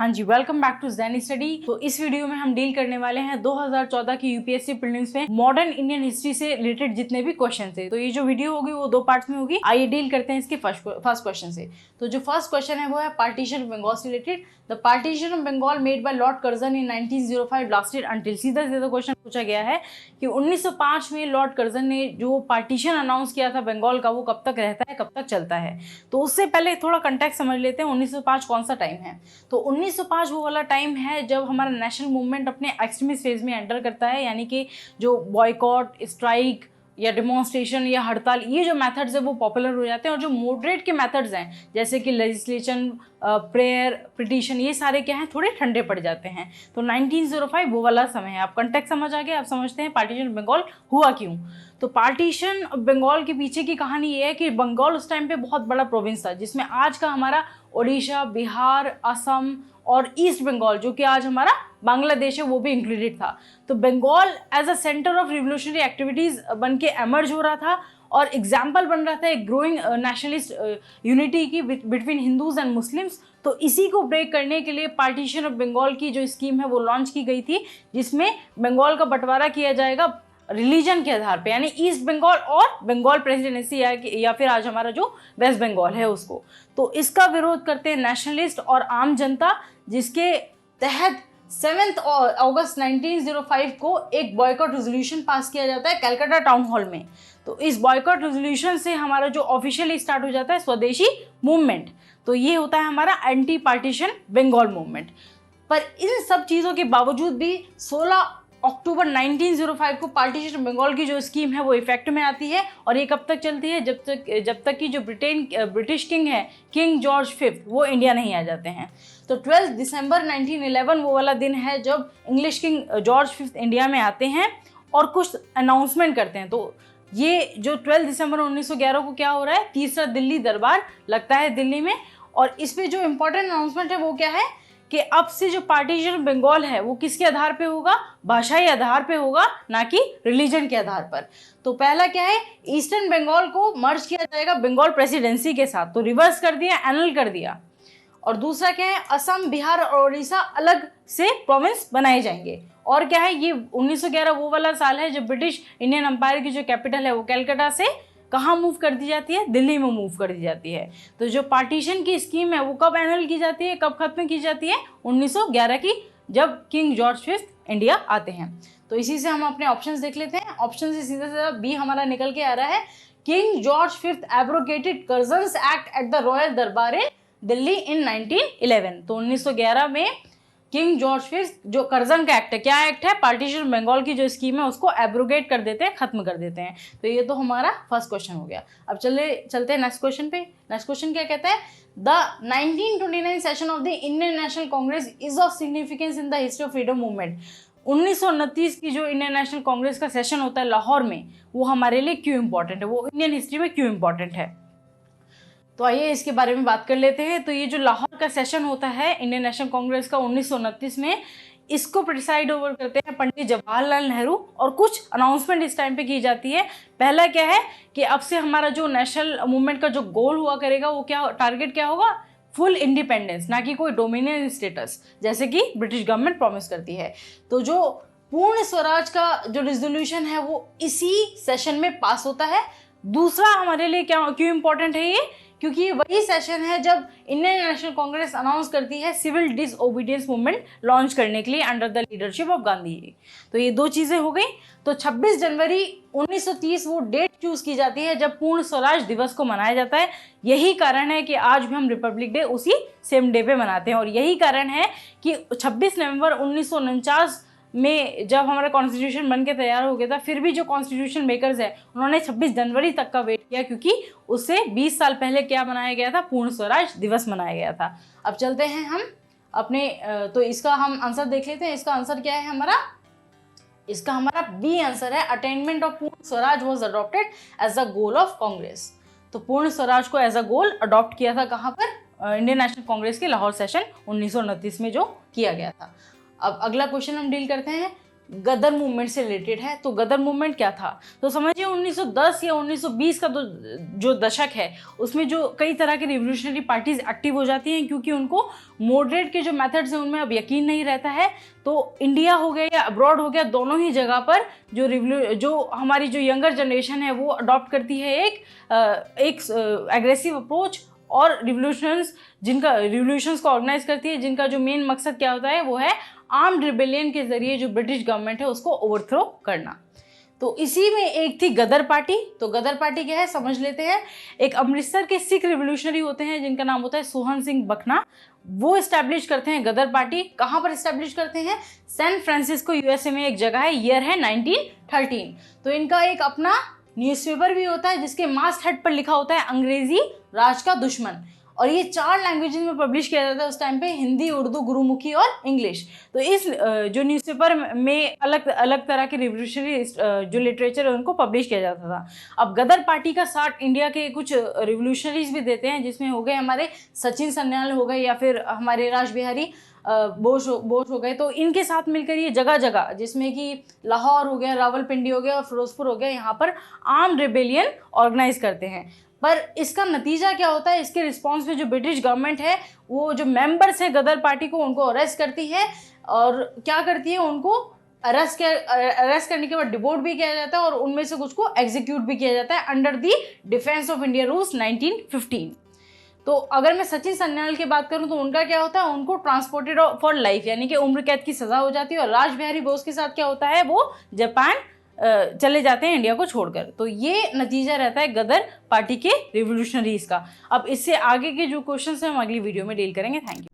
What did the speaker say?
हाँ जी, welcome back to Zen Study. तो इस वीडियो में हम डील करने वाले हैं 2014 की यूपीएससी प्रीलिम्स में मॉडर्न इंडियन हिस्ट्री से रिलेटेड जितने भी क्वेश्चन थे। तो ये जो वीडियो होगी वो 2 पार्ट्स में होगी। आइए डील करते हैं इसके फर्स्ट क्वेश्चन से। तो जो फर्स्ट क्वेश्चन है वो है पार्टीशन ऑफ बंगाल से related. The partition of Bengal made by Lord Curzon in 1905 lasted until. सीधा सीधा क्वेश्चन पूछा गया है कि 1905 में लॉर्ड कर्जन ने जो पार्टीशन अनाउंस किया था बंगाल का, वो कब तक रहता है, कब तक चलता है। तो उससे पहले थोड़ा कंटेक्स्ट समझ लेते हैं 1905 कौन सा टाइम है। तो 1905 वो वाला टाइम है जब हमारा नेशनल मूवमेंट अपने एक्सट्रीमिस्ट फेज में एंटर करता है, यानी कि जो बॉयकॉट, स्ट्राइक या डिमॉन्स्ट्रेशन या हड़ताल, ये जो मेथड्स है वो पॉपुलर हो जाते हैं। और जो मॉडरेट के मेथड्स हैं जैसे कि लेजिस्लेशन, प्रेयर, पिटीशन, ये सारे क्या हैं, थोड़े ठंडे पड़ जाते हैं। तो 1905 वो वाला समय है। आप कंटेक्स्ट समझ आ गया। आप समझते हैं पार्टीशन ऑफ बंगाल हुआ क्यों। तो पार्टीशन ऑफ बंगाल के पीछे की कहानी ये है कि बंगाल उस टाइम पे बहुत बड़ा प्रोविंस था, जिसमें आज का हमारा उड़ीसा, बिहार, असम और ईस्ट बंगाल, जो कि आज हमारा बांग्लादेश है, वो भी इंक्लूडेड था। तो Bengal as a centre of revolutionary activities बन के एमर्ज हो रहा था और एग्जाम्पल बन रहा था एक ग्रोइंग नेशनलिस्ट यूनिटी की बिटवीन हिंदूज एंड मुस्लिम्स। तो इसी को ब्रेक करने के लिए पार्टीशन ऑफ बंगाल की जो स्कीम है वो लॉन्च की गई थी, जिसमें बंगाल का बंटवारा किया जाएगा रिलीजन के आधार पे, यानी ईस्ट बंगाल और बंगाल प्रेसिडेंसी या फिर आज हमारा जो वेस्ट बंगाल है उसको। तो इसका विरोध करते हैं नेशनलिस्ट और आम जनता, जिसके तहत 7 अगस्त 1905 को एक बॉयकॉट रेजोल्यूशन पास किया जाता है कलकत्ता टाउन हॉल में। तो इस बॉयकॉट रेजोल्यूशन से हमारा जो ऑफिशियली स्टार्ट हो जाता है स्वदेशी मूवमेंट। तो ये होता है हमारा एंटी पार्टीशन बंगाल मूवमेंट। पर इन सब चीज़ों के बावजूद भी 16 अक्टूबर 1905 को पार्टीशन बंगाल की जो स्कीम है वो इफेक्ट में आती है। और ये कब तक चलती है, जब तक कि जो ब्रिटिश किंग है, किंग जॉर्ज V, वो इंडिया नहीं आ जाते हैं। तो 12 दिसंबर 1911 वो वाला दिन है जब English king George V India में आते हैं और कुछ अनाउंसमेंट करते हैं। तो ये जो 12 दिसंबर 1911 को क्या हो रहा है, तीसरा दिल्ली दरबार लगता है दिल्ली में। और इस पर जो इम्पोर्टेंट अनाउंसमेंट है वो क्या है कि अब से जो पार्टीशन बंगाल है वो किसके आधार पे होगा, भाषाई आधार पे होगा, ना कि रिलीजन के आधार पर। तो पहला क्या है, ईस्टर्न बंगाल को मर्ज किया जाएगा बंगाल प्रेसिडेंसी के साथ, तो रिवर्स कर दिया, एनल कर दिया। और दूसरा क्या है, असम, बिहार और उड़ीसा अलग से प्रोविंस बनाए जाएंगे। और क्या है, ये 1911 वो वाला साल है जब ब्रिटिश इंडियन एम्पायर की जो कैपिटल है वो कलकत्ता से कहाँ मूव कर दी जाती है, दिल्ली में मूव कर दी जाती है। तो जो पार्टीशन की स्कीम है वो कब एनल की जाती है, कब खत्म की जाती है, 1911 की, जब किंग जॉर्ज V इंडिया आते हैं। तो इसी से हम अपने ऑप्शंस देख लेते हैं। ऑप्शन से सीधा सीधा बी हमारा निकल के आ रहा है, king George V abrogated Curzon's act at the royal durbar Delhi in 1911। तो 1911 में किंग जॉर्ज V जो कर्जन का एक्ट है, क्या एक्ट है, पार्टीशन बंगाल की जो स्कीम है उसको एब्रोगेट कर देते हैं, खत्म कर देते हैं। तो ये तो हमारा फर्स्ट क्वेश्चन हो गया। अब चलते हैं नेक्स्ट क्वेश्चन पे। नेक्स्ट क्वेश्चन क्या कहता है, the 1929 session of the Indian national Congress is of significance in the history of freedom movement. 1929 की जो इंडियन नेशनल कांग्रेस का सेशन होता है लाहौर में, वो हमारे लिए क्यों इंपॉर्टेंट है, वो इंडियन हिस्ट्री में क्यों इंपॉर्टेंट है। तो आइए इसके बारे में बात कर लेते हैं। तो ये जो लाहौर का सेशन होता है इंडियन नेशनल कांग्रेस का 1929 में, इसको प्रिसाइड ओवर करते हैं पंडित जवाहरलाल नेहरू। और कुछ अनाउंसमेंट इस टाइम पे की जाती है। पहला क्या है कि अब से हमारा जो नेशनल मूवमेंट का जो गोल हुआ करेगा वो क्या, टारगेट क्या होगा, फुल इंडिपेंडेंस, ना कि कोई डोमिनियन स्टेटस जैसे कि ब्रिटिश गवर्नमेंट प्रॉमिस करती है। तो जो पूर्ण स्वराज का जो रिजोल्यूशन है वो इसी सेशन में पास होता है। दूसरा हमारे लिए क्या, क्यों इंपॉर्टेंट है ये, क्योंकि ये वही सेशन है जब इंडियन नेशनल कांग्रेस अनाउंस करती है सिविल डिसओबीडियंस मूवमेंट लॉन्च करने के लिए under the leadership of Gandhi ji. तो ये दो चीज़ें हो गई। तो 26 जनवरी 1930 वो डेट चूज की जाती है जब पूर्ण स्वराज दिवस को मनाया जाता है। यही कारण है कि आज भी हम रिपब्लिक डे उसी सेम डे पे मनाते हैं। और यही कारण है कि 26 नवंबर 1949 में जब हमारा कॉन्स्टिट्यूशन बन के तैयार हो गया था, फिर भी जो कॉन्स्टिट्यूशन मेकर्स है उन्होंने 26 जनवरी तक का वेट किया, क्योंकि उससे 20 साल पहले क्या मनाया गया था, पूर्ण स्वराज दिवस मनाया गया था। अब चलते हैं हम अपने, तो इसका हम आंसर देख लेते हैं। इसका आंसर क्या है हमारा, इसका हमारा बी आंसर है, attainment of Purna Swaraj was adopted as a goal of Congress. तो पूर्ण स्वराज को एज अ गोल अडॉप्ट किया था कहाँ पर, इंडियन नेशनल कांग्रेस के लाहौर सेशन 1929 में जो किया गया था। अब अगला क्वेश्चन हम डील करते हैं, गदर मूवमेंट से रिलेटेड है। तो गदर मूवमेंट क्या था, तो समझिए 1910 या 1920 का जो दशक है उसमें जो कई तरह के रिवोल्यूशनरी पार्टीज एक्टिव हो जाती हैं, क्योंकि उनको मॉडरेट के जो मेथड्स हैं उनमें अब यकीन नहीं रहता है। तो इंडिया हो गया या अब्रॉड हो गया, दोनों ही जगह पर जो हमारी जो यंगर जनरेशन है वो अडॉप्ट करती है एक एग्रेसिव अप्रोच, और रिवोल्यूशंस को ऑर्गेनाइज करती है, जिनका जो मेन मकसद क्या होता है वो है आर्म्ड रिबेलियन के जरिए जो ब्रिटिश गवर्नमेंट है उसको ओवरथ्रो करना। तो इसी में एक थी गदर पार्टी। तो गदर पार्टी क्या है समझ लेते हैं। एक अमृतसर के सिख रिवोल्यूशनरी होते हैं जिनका नाम होता है सोहन सिंह बखना, वो इस्टेब्लिश करते हैं गदर पार्टी। कहाँ पर इस्टेब्लिश करते हैं, सैन फ्रांसिस्को यूएसए में एक जगह है, ईयर है 1913। तो इनका एक अपना न्यूज़पेपर भी होता है जिसके मास्ट हेड पर लिखा होता है अंग्रेजी राज का दुश्मन, और ये 4 लैंग्वेजेस में पब्लिश किया जाता है उस टाइम पे, हिंदी, उर्दू, गुरुमुखी और इंग्लिश। तो इस जो न्यूज़पेपर में अलग अलग तरह के रिवोल्यूशनरी जो लिटरेचर है उनको पब्लिश किया जाता था। अब गदर पार्टी का साथ इंडिया के कुछ रिवोल्यूशनरीज भी देते हैं, जिसमें हो गए हमारे सचिन सन्याल हो गए, या फिर हमारे राज बिहारी बोस हो गए। तो इनके साथ मिलकर ये जगह जगह, जिसमें कि लाहौर हो गया, रावलपिंडी हो गया और फिरोजपुर हो गया, यहाँ पर आर्म्ड रिबेलियन ऑर्गेनाइज करते हैं। पर इसका नतीजा क्या होता है, इसके रिस्पॉन्स में जो ब्रिटिश गवर्नमेंट है वो जो मेंबर्स हैं गदर पार्टी को उनको अरेस्ट करती है, और क्या करती है, उनको अरेस्ट करने के बाद डिपोर्ट भी किया जाता है, और उनमें से कुछ को एग्जीक्यूट भी किया जाता है under the defence of India rules 1915। तो अगर मैं सचिन सन्याल की बात करूं तो उनका क्या होता है, उनको ट्रांसपोर्टेड फॉर लाइफ यानी कि उम्र कैद की सजा हो जाती है। और राज बिहारी बोस के साथ क्या होता है, वो जापान चले जाते हैं इंडिया को छोड़कर। तो ये नतीजा रहता है गदर पार्टी के रिवोल्यूशनरीज का। अब इससे आगे के जो क्वेश्चंस हैं हम अगली वीडियो में डील करेंगे। Thank you.